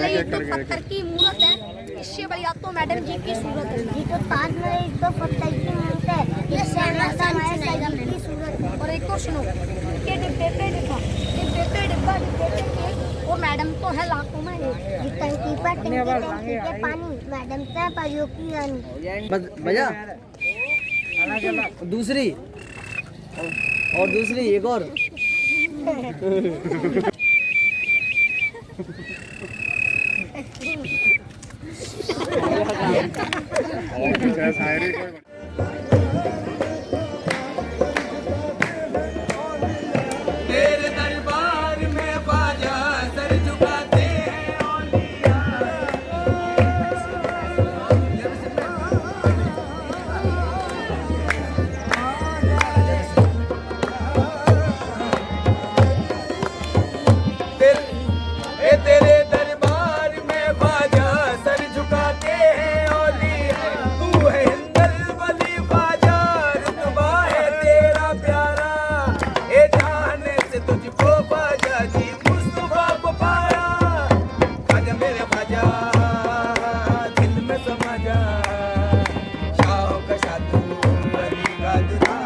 ये तो पत्थर की मूर्त है, इससे बढ़िया तो मैडम जी की सूरत है। ये तो ताजमहल तो पत्थर की मूर्त है, इससे बढ़िया हमारे साइड की सूरत है। और एक और सुनो, ये डिब्बे पे डिब्बा, डिब्बे पे डिब्बा, डिब्बे पे केक, और मैडम तो है लाखों में एक। टंकी पर टंकी, टंकी के पानी, मैडम से परियों की रानी। भैया दूसरी और दूसरी एक और तेरे दरबार में ख्वाजा सर झुकाते हैं औलिया। तेरे दरबार में ख्वाजा सर झुकाते हैं औलिया। तू है हिंदल वली ख्वाजा, रुतबा है तेरा प्यारा। ए जाने से तुझको ख्वाजा जी मुस्तफा को पाया। ख्वाजा मेरे ख्वाजा दिल में समा जा, शाहों का शाह तू अली का दुलारा।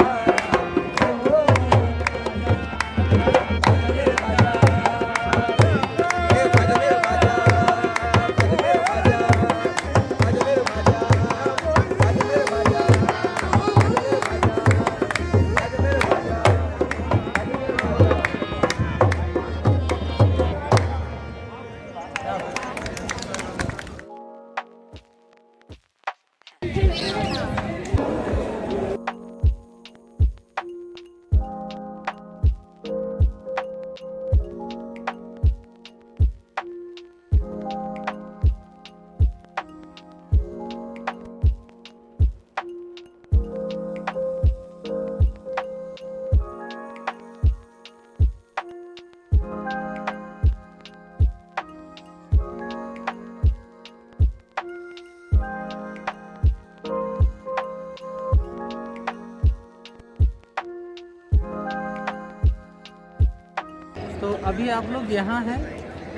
तो अभी आप लोग यहाँ हैं,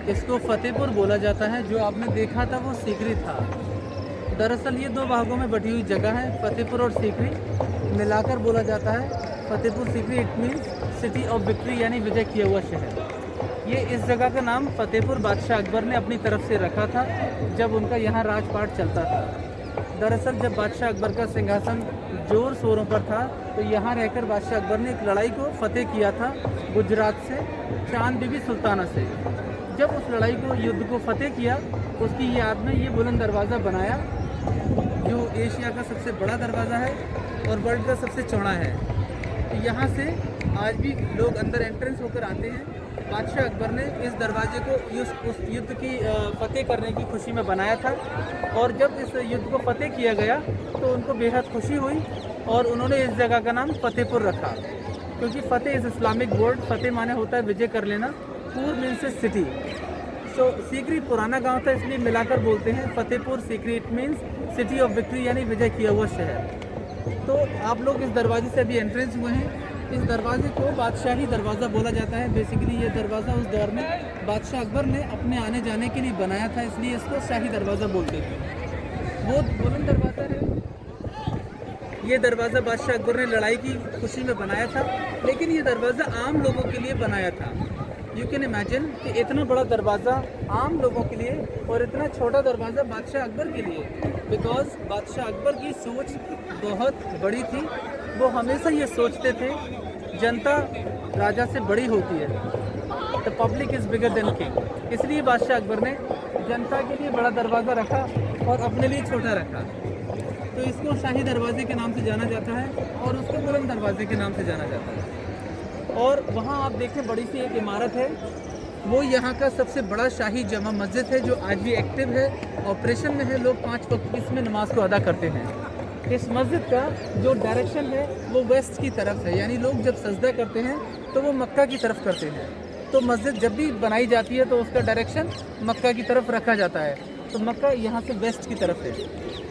इसको फतेहपुर बोला जाता है। जो आपने देखा था वो सीकरी था। दरअसल ये दो भागों में बटी हुई जगह है, फतेहपुर और सीकरी मिलाकर बोला जाता है Fatehpur Sikri. It means city of victory, यानी विजय किया हुआ शहर। ये इस जगह का नाम फतेहपुर बादशाह अकबर ने अपनी तरफ से रखा था जब उनका यहाँ राजपाट चलता था। दरअसल जब बादशाह अकबर का सिंहासन जोर शोरों पर था तो यहाँ रहकर बादशाह अकबर ने एक लड़ाई को फतेह किया था गुजरात से, चांद बीबी सुल्ताना से। जब उस लड़ाई को, युद्ध को फतेह किया, उसकी याद में ये बुलंद दरवाज़ा बनाया जो एशिया का सबसे बड़ा दरवाज़ा है और वर्ल्ड का सबसे चौड़ा है। तो यहाँ से आज भी लोग अंदर एंट्रेंस होकर आते हैं। बादशाह अकबर ने इस दरवाजे को उस युद्ध की फतेह करने की खुशी में बनाया था, और जब इस युद्ध को फतेह किया गया तो उनको बेहद खुशी हुई और उन्होंने इस जगह का नाम फतेहपुर रखा। क्योंकि फतेह इस इस्लामिक वर्ड, फतेह माने होता है विजय कर लेना, पूर मीन्स सिटी। सो सीकरी पुराना गांव था, इसलिए मिलाकर बोलते हैं Fatehpur Sikri. It means city of victory, यानी विजय किया हुआ शहर। तो आप लोग इस दरवाजे से अभी एंट्रेंस हुए हैं। इस दरवाजे को बादशाही दरवाज़ा बोला जाता है। बेसिकली ये दरवाज़ा उस दौर में बादशाह अकबर ने अपने आने जाने के लिए बनाया था, इसलिए इसको शाही दरवाज़ा बोलते थे। वो बुलंद दरवाज़ा है। ये दरवाज़ा बादशाह अकबर ने लड़ाई की खुशी में बनाया था, लेकिन ये दरवाज़ा आम लोगों के लिए बनाया था। यू कैन इमेजिन कि इतना बड़ा दरवाज़ा आम लोगों के लिए और इतना छोटा दरवाज़ा बादशाह अकबर के लिए, बिकॉज बादशाह अकबर की सोच बहुत बड़ी थी। वो हमेशा ये सोचते थे जनता राजा से बड़ी होती है, the public is bigger than king. इसलिए बादशाह अकबर ने जनता के लिए बड़ा दरवाज़ा रखा और अपने लिए छोटा रखा। तो इसको शाही दरवाजे के नाम से जाना जाता है और उसको बुलंद दरवाजे के नाम से जाना जाता है। और वहाँ आप देखें बड़ी सी एक इमारत है, वो यहाँ का सबसे बड़ा शाही जमा मस्जिद है जो आज भी एक्टिव है, ऑपरेशन में है। लोग 5 वक्त इसमें नमाज को अदा करते हैं। इस मस्जिद का जो डायरेक्शन है वो वेस्ट की तरफ है, यानी लोग जब सजदा करते हैं तो वो मक्का की तरफ करते हैं। तो मस्जिद जब भी बनाई जाती है तो उसका डायरेक्शन मक्का की तरफ रखा जाता है। तो मक्का यहाँ से वेस्ट की तरफ है।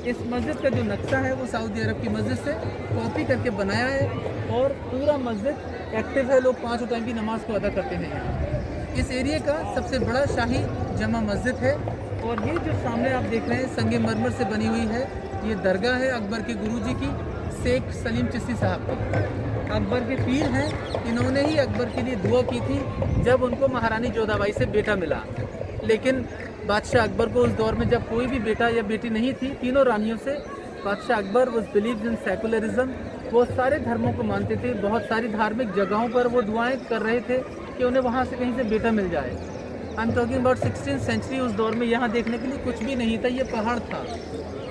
इस मस्जिद का जो नक्शा है वो सऊदी अरब की मस्जिद से कॉपी करके बनाया है और पूरा मस्जिद एक्टिव है। लोग 5 टाइम की नमाज को अदा करते हैं यहाँ। इस एरिया का सबसे बड़ा शाही जमा मस्जिद है। और ये जो सामने आप देख रहे हैं संगमरमर से बनी हुई है, ये दरगाह है अकबर के गुरुजी की, शेख सलीम चिश्ती साहब की। अकबर के पीर हैं, इन्होंने ही अकबर के लिए दुआ की थी जब उनको महारानी जोधाबाई से बेटा मिला। लेकिन बादशाह अकबर को उस दौर में जब कोई भी बेटा या बेटी नहीं थी, तीनों रानियों से, बादशाह Akbar was believed in secularism. वो सारे धर्मों को मानते थे, बहुत सारी धार्मिक जगहों पर वो दुआएं कर रहे थे कि उन्हें वहाँ से कहीं से बेटा मिल जाए। I am talking about 16th century. उस दौर में यहाँ देखने के लिए कुछ भी नहीं था, ये पहाड़ था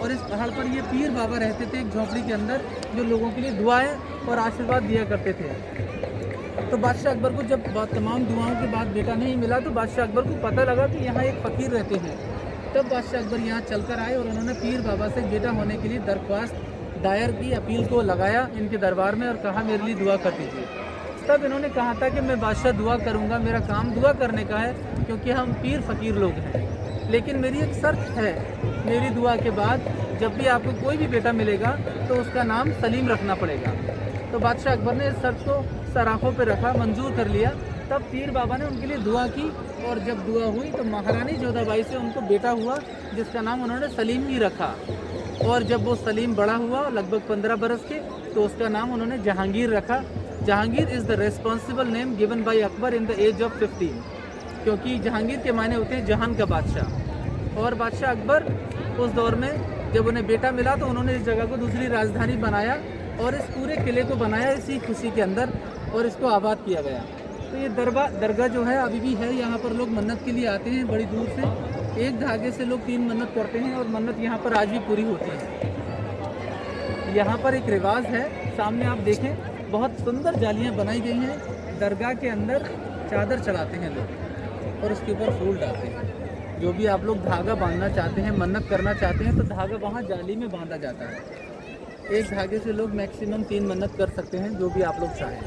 और इस पहाड़ पर ये पीर बाबा रहते थे एक झोंपड़ी के अंदर, जो लोगों के लिए दुआएं और आशीर्वाद दिया करते थे। तो बादशाह अकबर को जब तमाम दुआओं के बाद बेटा नहीं मिला तो बादशाह अकबर को पता लगा कि यहाँ एक फ़कीर रहते हैं। तब बादशाह अकबर यहाँ चलकर आए और उन्होंने पीर बाबा से बेटा होने के लिए दरख्वास्त दायर की, अपील को लगाया इनके दरबार में और कहा मेरे लिए दुआ कर दीजिए। तब इन्होंने कहा था कि मैं बादशाह दुआ करूँगा, मेरा काम दुआ करने का है क्योंकि हम पीर फ़कीर लोग हैं, लेकिन मेरी एक शर्त है, मेरी दुआ के बाद जब भी आपको कोई भी बेटा मिलेगा तो उसका नाम सलीम रखना पड़ेगा। तो बादशाह अकबर ने इस शर्त को सराखों पे रखा, मंजूर कर लिया। तब पीर बाबा ने उनके लिए दुआ की और जब दुआ हुई तो महारानी जोधाबाई से उनको बेटा हुआ जिसका नाम उन्होंने सलीम ही रखा। और जब वो सलीम बड़ा हुआ लगभग 15 बरस के, तो उसका नाम उन्होंने जहांगीर रखा। Jahangir is the responsible name given by Akbar in the age of 15, क्योंकि जहांगीर के मायने होते हैं जहान का बादशाह। और बादशाह अकबर उस दौर में जब उन्हें बेटा मिला तो उन्होंने इस जगह को दूसरी राजधानी बनाया और इस पूरे किले को बनाया इसी खुशी के अंदर और इसको आबाद किया गया। तो ये दरगाह जो है अभी भी है, यहाँ पर लोग मन्नत के लिए आते हैं बड़ी दूर से। एक धागे से लोग 3 मन्नत करते हैं और मन्नत यहाँ पर आज भी पूरी होती है। यहाँ पर एक रिवाज है, सामने आप देखें बहुत सुंदर जालियाँ बनाई गई हैं। दरगाह के अंदर चादर चढ़ाते हैं लोग और उसके ऊपर फूल डालते हैं। जो भी आप लोग धागा बांधना चाहते हैं, मन्नत करना चाहते हैं तो धागा वहाँ जाली में बांधा जाता है। एक धागे से लोग मैक्सिमम 3 मन्नत कर सकते हैं, जो भी आप लोग चाहें।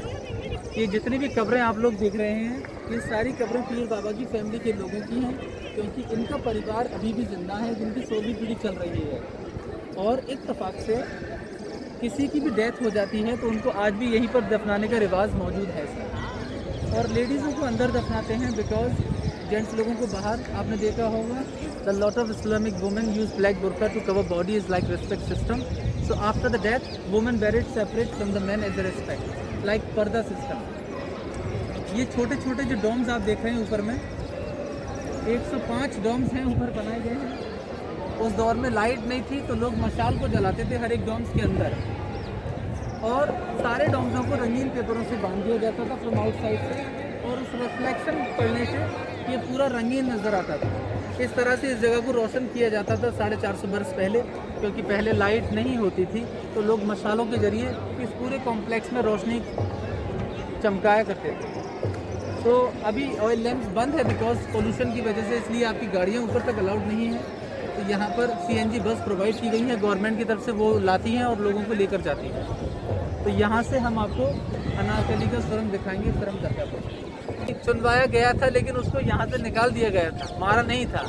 ये जितनी भी कब्रें आप लोग देख रहे हैं, ये सारी कब्रें पीर बाबा की फैमिली के लोगों की हैं, क्योंकि इनका परिवार अभी भी जिंदा है, जिनकी 16वीं पीढ़ी चल रही है। और इत्तेफाक से किसी की भी डेथ हो जाती है तो उनको आज भी यहीं पर दफनाने का रिवाज मौजूद है सर। और लेडीज़ों को अंदर दफनाते हैं बिकॉज जेंट्स लोगों को बाहर, आपने देखा होगा the lot of Islamic women use black burqa to cover body is like respect system. So after the death women buried separate from the man as a respect, like purdah system. ये छोटे छोटे जो डोम्स आप देख रहे हैं ऊपर में, 105 डोम्स हैं ऊपर बनाए गए हैं। उस दौर में लाइट नहीं थी तो लोग मशाल को जलाते थे हर एक डोम्स के अंदर, और सारे डोम्सों को रंगीन पेपरों से बांध दिया जाता था फ्रॉम आउटसाइड से, और उस रिफ्लेक्शन पड़ने से ये पूरा रंगीन नज़र आता था। इस तरह से इस जगह को रोशन किया जाता था 450 बरस पहले, क्योंकि पहले लाइट नहीं होती थी तो लोग मशालों के ज़रिए इस पूरे कॉम्प्लेक्स में रोशनी चमकाया करते थे। तो अभी ऑयल लैंप्स बंद है बिकॉज पोल्यूशन की वजह से, इसलिए आपकी गाड़ियाँ ऊपर तक अलाउड नहीं है। तो यहाँ पर CNG बस प्रोवाइड की गई है गवर्नमेंट की तरफ से, वो लाती हैं और लोगों को लेकर जाती हैं। तो यहाँ से हम आपको अनारकली का सुरंग दिखाएंगे, सुरंग दरगाह पर। चुनवाया गया था लेकिन उसको यहाँ से निकाल दिया गया था, मारा नहीं था।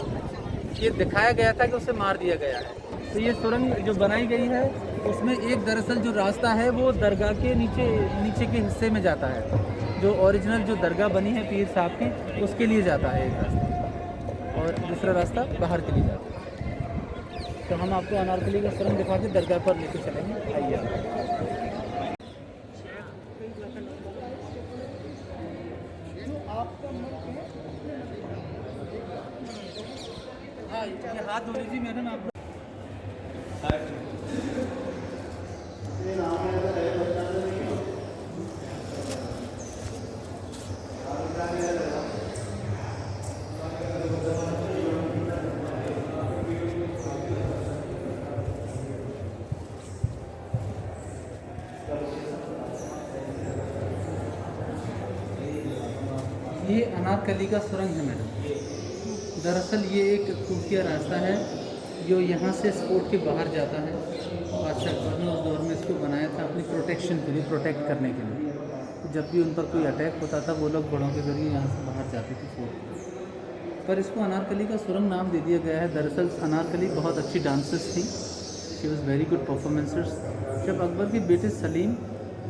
ये दिखाया गया था कि उसे मार दिया गया है। तो ये सुरंग जो बनाई गई है उसमें एक दरअसल जो रास्ता है वो दरगाह के नीचे के हिस्से में जाता है, जो ओरिजिनल जो दरगाह बनी है पीर साहब की उसके लिए जाता है एक रास्ता, और दूसरा रास्ता बाहर के लिए जाता है। तो हम आपको अनारकली का सुरंग दिखा के दरगाह पर लेके चलेंगे, आइए। हाँ, ये हाथ धो लीजिए मैडम आप। ये अनारकली का सुरंग है मैडम। दरअसल ये एक खुफिया रास्ता है जो यहाँ से स्पोर्ट के बाहर जाता है। बादशाह अकबर ने उस दौर में इसको बनाया था अपनी प्रोटेक्शन के लिए, प्रोटेक्ट करने के लिए। जब भी उन पर कोई अटैक होता था वो लोग बड़ों के जरिए यहाँ से बाहर जाते थे फोर्ट पर। इसको अनारकली का सुरंग नाम दे दिया गया है। दरअसल अनारकली बहुत अच्छी डांसर्स थी, शी वॉज़ वेरी गुड परफॉर्मेंसर्स। जब अकबर के बेटे सलीम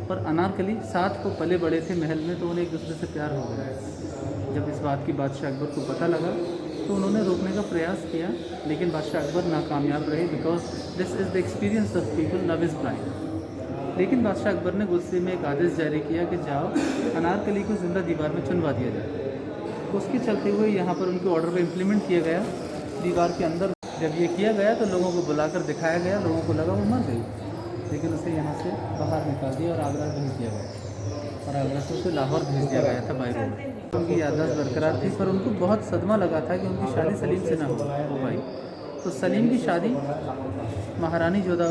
और अनारकली साथ को पले बड़े थे महल में, तो उन्हें एक दूसरे से प्यार हो गया। जब इस बात की बादशाह अकबर को पता लगा तो उन्होंने रोकने का प्रयास किया, लेकिन बादशाह अकबर नाकामयाब रहे, because this is the experience of people love is blind. लेकिन बादशाह अकबर ने गुस्से में एक आदेश जारी किया कि जाओ अनारकली को ज़िंदा दीवार में चुनवा दिया जाए। उसके चलते हुए यहाँ पर उनके ऑर्डर को इम्प्लीमेंट किया गया। दीवार के अंदर जब ये किया गया तो लोगों को बुलाकर दिखाया गया, लोगों को लगा वो मर गई, लेकिन उसे यहाँ से बाहर निकाल दिया और आगरा भेज दिया गया, और आगरा से उसे लाहौर भेज दिया गया था बाई रोड। उनकी याददाश्त बरकरार थी, पर उनको बहुत सदमा लगा था कि उनकी शादी सलीम से ना हो पाई। तो सलीम की शादी महारानी जोधा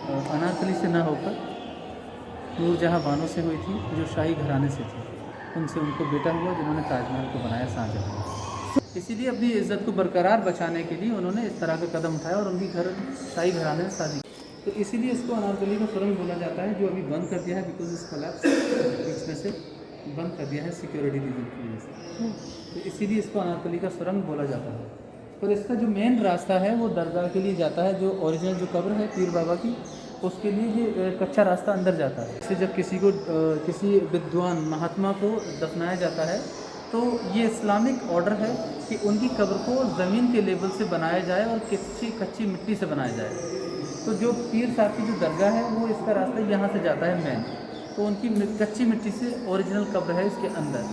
अनारकली से ना होकर नूरजहाँ बानो से हुई थी, जो शाही घराने से थी। उनसे उनको बेटा हुआ जिन्होंने ताजमहल को बनाया शाहजहाँ। इसीलिए अपनी इज़्ज़त को बरकरार बचाने के लिए उन्होंने इस तरह का कदम उठाया और उनकी शाही घराने में शादी। तो इसीलिए इसको अनारकली का सुरंग बोला जाता है, जो अभी बंद कर दिया है, बिकॉज इस कोलैप्स इसमें से बंद कर दिया है सिक्योरिटी रीजन की वजह से। तो इसीलिए इसको अनारकली का सुरंग बोला जाता है। पर इसका जो मेन रास्ता है वो दरगाह के लिए जाता है, जो ओरिजिनल जो कब्र है पीर बाबा की, उसके लिए ये कच्चा रास्ता अंदर जाता है। इससे जब किसी विद्वान महात्मा को दफनाया जाता है तो ये इस्लामिक ऑर्डर है कि उनकी कब्र को ज़मीन के लेवल से बनाया जाए और कच्ची मिट्टी से बनाया जाए। तो जो पीर साहब की जो दरगाह है वो इसका रास्ता यहाँ से जाता है मेन, तो उनकी कच्ची मिट्टी से ओरिजिनल कब्र है इसके अंदर।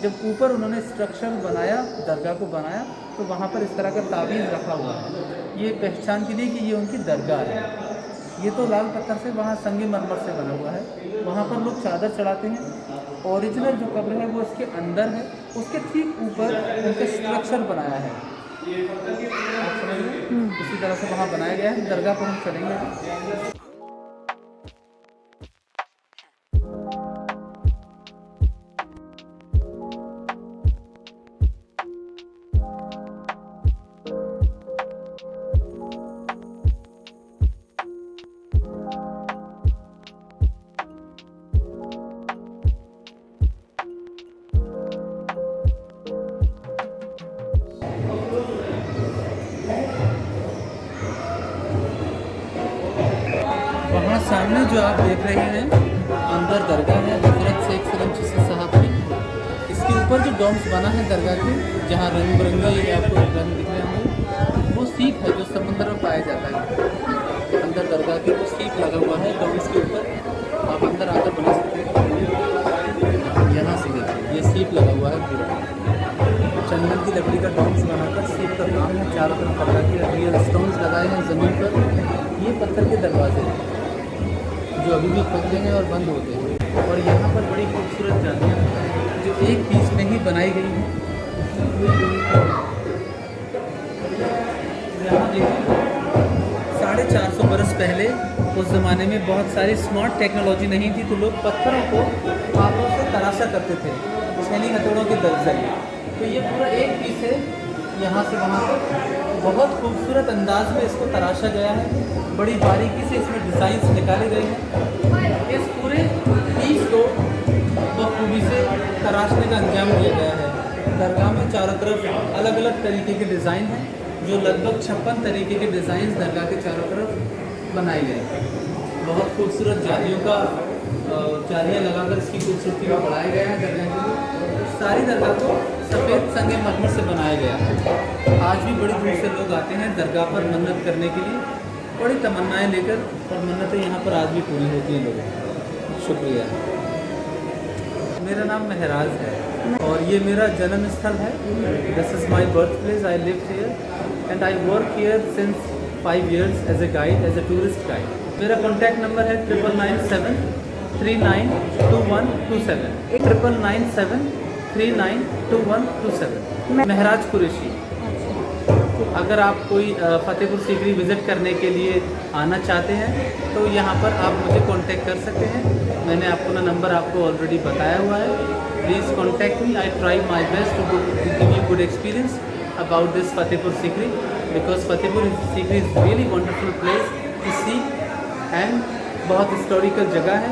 जब ऊपर उन्होंने स्ट्रक्चर बनाया, दरगाह को बनाया, तो वहाँ पर इस तरह का तावीज़ रखा हुआ है, ये पहचान के लिए कि ये उनकी दरगाह है। ये तो लाल पत्थर से वहाँ संगे मरमर से बना हुआ है, वहाँ पर लोग चादर चढ़ाते हैं। ओरिजिनल जो कब्र है वो इसके अंदर है, उसके ठीक ऊपर उनका स्ट्रक्चर बनाया है। इसी तरह से वहाँ बनाया गया है। दरगाह पर हम चलेंगे। वहाँ सामने जो आप देख रहे हैं अंदर दरगाह है हज़रत शेख सलीम चिश्ती साहब की। इसके ऊपर जो डोम्स बना है दरगाह के, जहाँ रंग बिरंगे आपको रंग दिख रहे होंगे, वो सीप है जो समुद्र में पाया जाता है। अंदर दरगाह के वो सीप लगा हुआ है डोम्स के ऊपर, आप अंदर आकर बना सकते हैं। यहाँ से देखिए ये सीप लगा हुआ है पूरा, चंदन की लकड़ी का डोम्स बनाकर सीप का काम है। चारों तरफ पत्थर की रियल स्टोन्स लगाए हैं ज़मीन पर। ये पत्थर के दरवाजे हैं जो अभी भी खुलते हैं और बंद होते हैं। और यहाँ पर बड़ी खूबसूरत जालियाँ हैं जो एक पीस में ही बनाई गई हैं। यहाँ देखिए 450 बरस पहले उस ज़माने में बहुत सारी स्मार्ट टेक्नोलॉजी नहीं थी, तो लोग पत्थरों को हाथों से तराशा करते थे छेनी हथौड़ों के जरिए। तो ये पूरा एक पीस है, यहाँ से वहाँ तक बहुत खूबसूरत अंदाज में इसको तराशा गया है। बड़ी बारीकी से इसमें डिज़ाइंस निकाले गए हैं। इस पूरे पीस को बखूबी से तराशने का अंजाम दिया गया है। दरगाह में चारों तरफ अलग अलग तरीके के डिज़ाइन हैं, जो लगभग 56 तरीके के डिज़ाइन दरगाह के चारों तरफ बनाए गए हैं। बहुत खूबसूरत जालियाँ लगाकर इसकी खूबसूरती को बढ़ाया गया है दरगाह के लिए। सारी दरगाह को सफ़ेद संगे मरमर से बनाया गया है। आज भी बड़ी दूर से लोग आते हैं दरगाह पर मन्नत करने के लिए, बड़ी तमन्नाएं लेकर, और मन्नतें यहाँ पर आज भी पूरी होती हैं लोगों की। शुक्रिया। मेरा नाम महराज है और ये मेरा जन्म स्थल है। This is my birth place. I live here and I work here since 5 years as a guide, as a tourist guide. मेरा कॉन्टैक्ट नंबर है 9997 392127 9997 392127। महराज कुरैशी। अगर आप कोई फ़तेहपुर सीकरी विज़िट करने के लिए आना चाहते हैं तो यहाँ पर आप मुझे कांटेक्ट कर सकते हैं। मैंने अपना नंबर आपको ऑलरेडी बताया हुआ है। Please contact me. I try my best to give you good experience about this Fatehpur Sikri, because Fatehpur Sikri is really wonderful place to see and बहुत हिस्टोरिकल जगह है,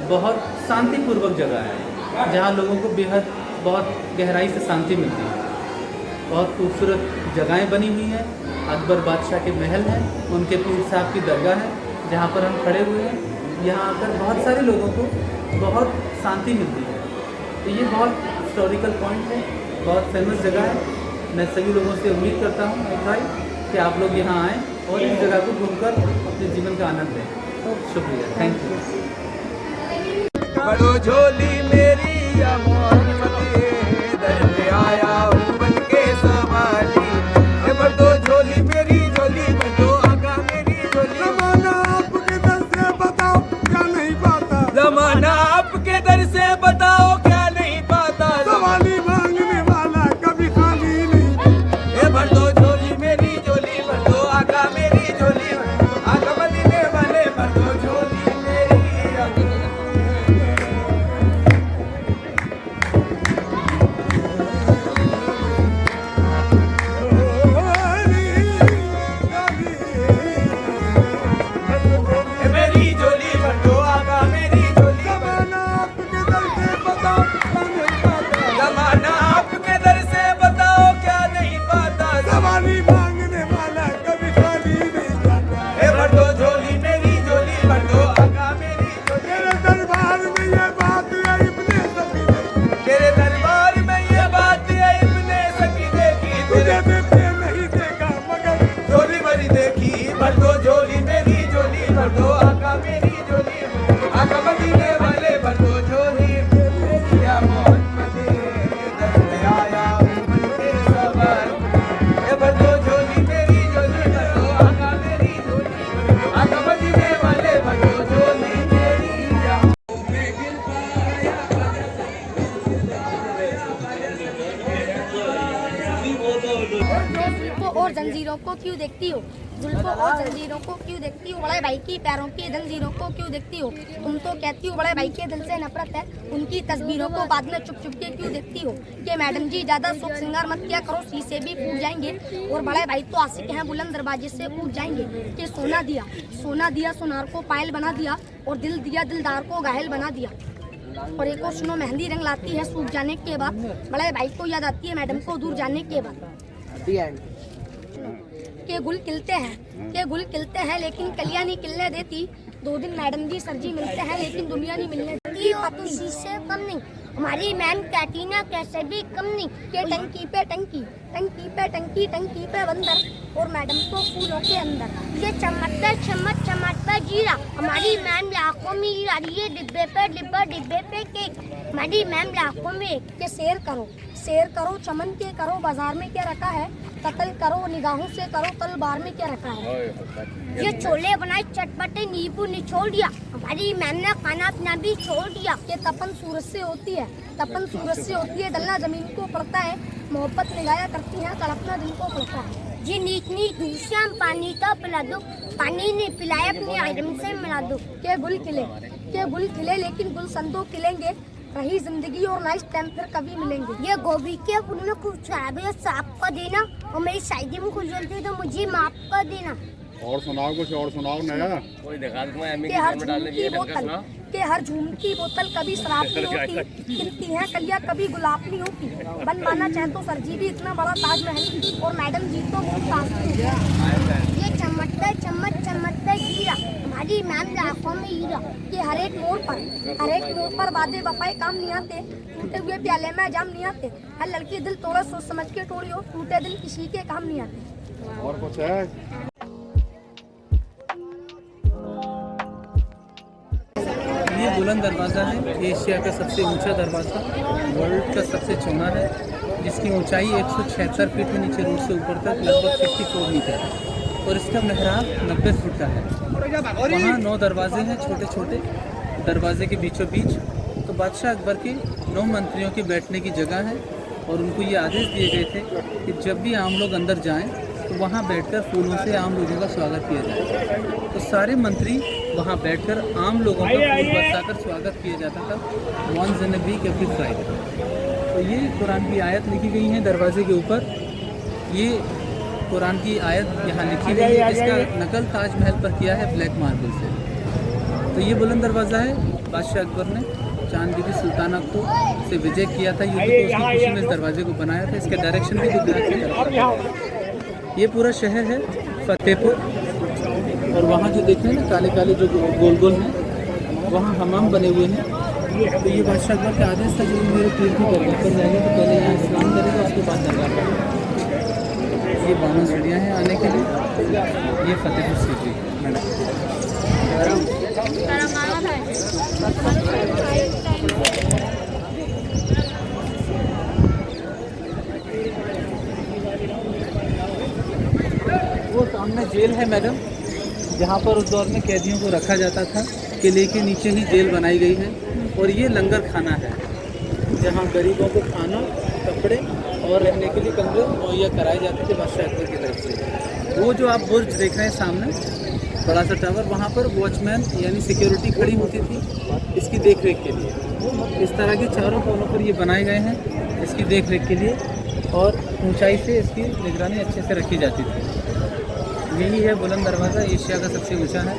बहुत शांतिपूर्वक जगह है, जहाँ लोगों को बेहद बहुत गहराई से शांति मिलती है। बहुत खूबसूरत जगहें बनी हुई हैं। अकबर बादशाह के महल हैं, उनके पीर साहब की दरगाह है जहाँ पर हम खड़े हुए हैं। यहाँ आकर बहुत सारे लोगों को बहुत शांति मिलती है। तो ये बहुत हिस्टोरिकल पॉइंट है, बहुत फेमस जगह है। मैं सभी लोगों से उम्मीद करता हूँ भाई कि आप लोग यहाँ आएँ और इस जगह को घूमकर अपने जीवन का आनंद लें। तो शुक्रिया, थैंक यू। बड़ो झोली मेरी या मोहम्मद दर पे आया हूँ बन के सवाली। ये बड़ो झोली मेरी झोली बड़ो आका मेरी झोली। जमाना आपके दर से बताओ क्या नहीं पाता, जमाना आपके दर से बताओ क्या नहीं पाता। सवाली मांगने वाला कभी खाली नहीं। ये बड़ो झोली मेरी झोली बड़ो आका मेरी झोली। आका मदीने वाले बड़ो झोली मेरी आका। मेरी झोली बड़ो आका मेरी झोली। जमाना आपके दर से बताओ क्या नहीं पाता, जमाना आपके दर से बताओ क्या नहीं पाता। सवाली मांगने वाला कभी खाली नहीं जाता। ए बड़ो झोली मेरी झोली बड़ो आका मेरी झोली। तेरे दरबार में ये बात है इब्ने सफी ने, तेरे दरबार में ये बात है इब्ने सकी देखी। तुझे देखे नहीं देखा मगर झोली भरी देखी बड़ो झोली मेरी झोली बड़ो आका मेरी झोली। आका मदीने वाले बड़ो झोली मेरी या मोहम्मद दर पे आया हूँ बन के सवार। ए बड़ो झोली मेरी झोली बड़ो आका मेरी झोली। आका मदीने वाले बड़ो झोली मेरी या जुल्फों और जंजीरों को क्यों देखती हो? जुल्फों और जंजीरों को क्यों देखती हो? बड़े भाई की पैरों की जंजीरों को क्यों देखती हो? तुम तो कहती हो बड़े भाई के दिल से नफरत है, उनकी तस्वीरों को बाद में चुप चुप के क्यों देखती हो? कि मैडम जी ज्यादा सुख श्रृंगार मत किया करो, शीशे भी फूट जाएंगे। और बड़े भाई तो आशिक हैं, बुलंद दरवाजे से कूद जाएंगे। कि सोना दिया सुनार को पायल बना दिया, और दिल दिया दिलदार को घायल बना दिया। और एक और सुनो, मेहंदी रंग लाती है सूख जाने के बाद, बड़े भाई को याद आती है मैडम को दूर जाने के बाद। दी एंड। के गुल खिलते हैं लेकिन कलियां नहीं खिलने देती। 2 दिन मैडम जी सर जी मिलते हैं लेकिन दुनिया नहीं मिलने देती। तो शीशे कम नहीं, हमारी मैम कैटरीना कैसे भी कम नहीं। के टंकी पे टंकी, टंकी पे टंकी, टंकी पे बंदर, और मैडम तो फूलों के अंदर। ये चमकता जीरा, हमारी मैम लाखों में हीरा। ये डिब्बे पे डिब्बा, डिब्बे पे केक, हमारी मैम लाखों में। के शेर करो चमन के करो, बाजार में क्या रखा है? कत्ल करो निगाहों से करो, तलवार में क्या रखा है? ये छोले बनाए चटपटे, नींबू निचोड़ दिया, हमारी मैम ने खाना पीना भी छोड़ दिया। ये तपन सूरज से होती है, डलना जमीन को पड़ता है। मोहब्बत निगाया करती है, तड़पना दिल को पड़ता है। ये नीच घूसियाँ पानी का पिला दो, पानी ने पिलाया अपने आइटम से मिला दो। के गुल खिले लेकिन गुलसंदो खिलेंगे, रही जिंदगी और नाइस टाइम फिर कभी मिलेंगे। ये गोभी के फूल में खूब खराबी साफ कर देना, और मेरी शादी में खुश जलती तो मुझे माफ कर देना। और सुनाओ कुछ और सुनाओ नया। के हर झूमती बोतल कभी शराब नहीं होती, खिलती है कलियां कभी गुलाब नहीं होती। बनवाना चाहे तो सर जी भी इतना बड़ा ताजमहल, और मैडम जी तो मुमताज थी। ये चमकता हीरा, हमारी मैम लाखों में हीरा। कि हर एक मोड़ पर वादे वफाए काम नहीं आते, टूटे हुए प्याले में जाम नहीं आते। हर लड़की दिल तोड़ा सोच समझ के तोड़ी हो, टूटे दिल किसी के काम नहीं आते। और कुछ है? ये बुलंद दरवाज़ा है, एशिया का सबसे ऊंचा दरवाज़ा, वर्ल्ड का सबसे चौड़ा है, जिसकी ऊंचाई 176 फीट है नीचे रोड से ऊपर तक, लगभग 54 मीटर है। और इसका मेहराब 90 फुट का है। वहाँ 9 दरवाजे हैं छोटे छोटे, दरवाजे के बीचों बीच तो बादशाह अकबर के 9 मंत्रियों के बैठने की जगह है। और उनको ये आदेश दिए गए थे कि जब भी आम लोग अंदर जाएं तो वहाँ बैठकर फूलों से आम लोगों का स्वागत किया जाए। तो सारे मंत्री वहाँ बैठकर आम लोगों का फूल बरसाकर स्वागत किया जाता था वन जनवरी एवरी फ्राइडे। तो ये कुरान की आयत लिखी गई है दरवाजे के ऊपर। ये कुरान की आयत यहाँ लिखी गई है, इसका नकल ताजमहल पर किया है ब्लैक मार्बल से। तो ये बुलंद दरवाज़ा है, बादशाह अकबर ने चांद बीबी सुल्ताना को से विजय किया था युद्ध को, उसकी खुशी में इस दरवाजे को बनाया था। इसका डायरेक्शन भी गुजरात की तरफ। ये पूरा शहर है फतेहपुर, और वहाँ जो देख रहे हैं ना काले काले जो गोल गोल हैं, वहाँ हमाम बने हुए हैं। तो ये बादशाह अकबर का आदेश था, जब मेरे पीर की दरगाह पर जाएगा तो पहले यहाँ स्नान करेगा, उसके बाद दरगाह पर। ये 52 सीढ़ियाँ हैं आने के लिए। ये फतेहपुर सीकरी वो सामने जेल है मैडम, जहाँ पर उस दौर में कैदियों को रखा जाता था। किले के नीचे ही जेल बनाई गई है। और ये लंगर खाना है, जहाँ गरीबों को खाना, कपड़े और रहने के लिए कमरे मुहैया कराए जाते थे बादशाह अकबर की तरफ से। वो जो आप बुर्ज देख रहे हैं सामने, बड़ा सा टावर, वहाँ पर वॉचमैन यानी सिक्योरिटी खड़ी होती थी इसकी देख रेख के लिए। इस तरह के चारों कोनों पर ये बनाए गए हैं इसकी देख रेख के लिए, और ऊंचाई से इसकी निगरानी अच्छे से रखी जाती थी। यही है बुलंद दरवाज़ा, एशिया का सबसे ऊंचा है।